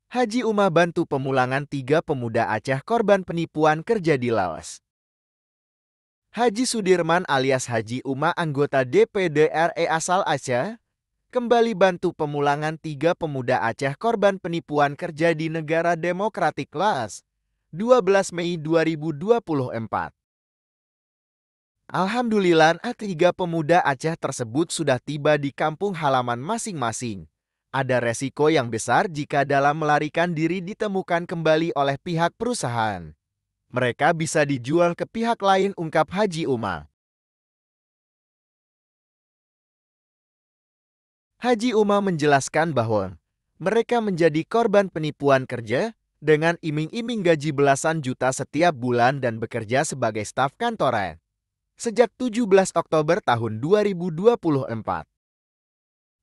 Haji Uma bantu pemulangan 3 pemuda Aceh korban penipuan kerja di Laos. Haji Sudirman alias Haji Uma, anggota DPD RI asal Aceh, kembali bantu pemulangan 3 pemuda Aceh korban penipuan kerja di negara Demokratik Laos, 12 Mei 2024. Alhamdulillah, 3 pemuda Aceh tersebut sudah tiba di kampung halaman masing-masing. Ada resiko yang besar jika dalam melarikan diri ditemukan kembali oleh pihak perusahaan. Mereka bisa dijual ke pihak lain, ungkap Haji Uma. Haji Uma menjelaskan bahwa mereka menjadi korban penipuan kerja dengan iming-iming gaji belasan juta setiap bulan dan bekerja sebagai staf kantoran sejak 17 Oktober tahun 2024.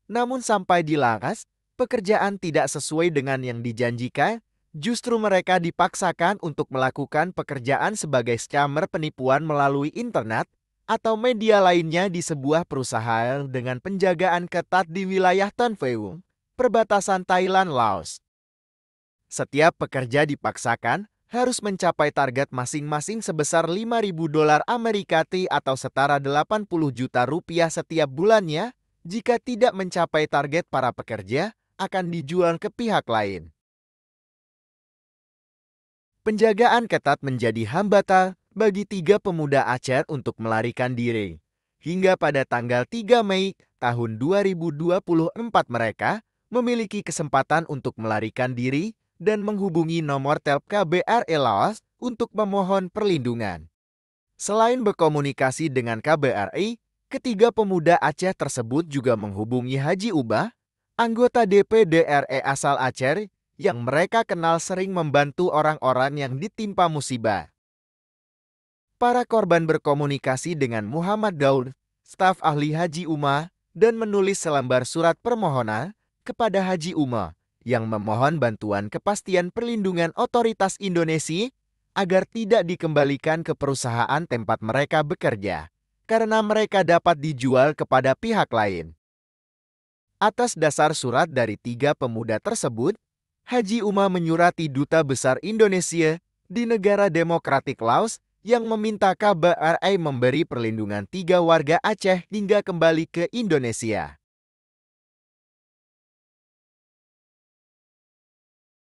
Namun sampai di Laos, pekerjaan tidak sesuai dengan yang dijanjikan. Justru mereka dipaksakan untuk melakukan pekerjaan sebagai scammer penipuan melalui internet atau media lainnya di sebuah perusahaan dengan penjagaan ketat di wilayah Tan Pheung, perbatasan Thailand, Laos. Setiap pekerja dipaksakan harus mencapai target masing-masing sebesar 5.000 dolar Amerika atau setara 80 juta rupiah setiap bulannya. Jika tidak mencapai target, para pekerja akan dijual ke pihak lain. Penjagaan ketat menjadi hambatan bagi 3 pemuda Aceh untuk melarikan diri. Hingga pada tanggal 3 Mei tahun 2024 mereka memiliki kesempatan untuk melarikan diri dan menghubungi nomor telepon KBRI Laos untuk memohon perlindungan. Selain berkomunikasi dengan KBRI, ketiga pemuda Aceh tersebut juga menghubungi Haji Uma, anggota DPD RI asal Aceh, yang mereka kenal sering membantu orang-orang yang ditimpa musibah. Para korban berkomunikasi dengan Muhammad Daud, staf ahli Haji Uma, dan menulis selembar surat permohonan kepada Haji Uma yang memohon bantuan kepastian perlindungan otoritas Indonesia agar tidak dikembalikan ke perusahaan tempat mereka bekerja, karena mereka dapat dijual kepada pihak lain. Atas dasar surat dari 3 pemuda tersebut, Haji Uma menyurati Duta Besar Indonesia di negara Demokratik Laos yang meminta KBRI memberi perlindungan 3 warga Aceh hingga kembali ke Indonesia.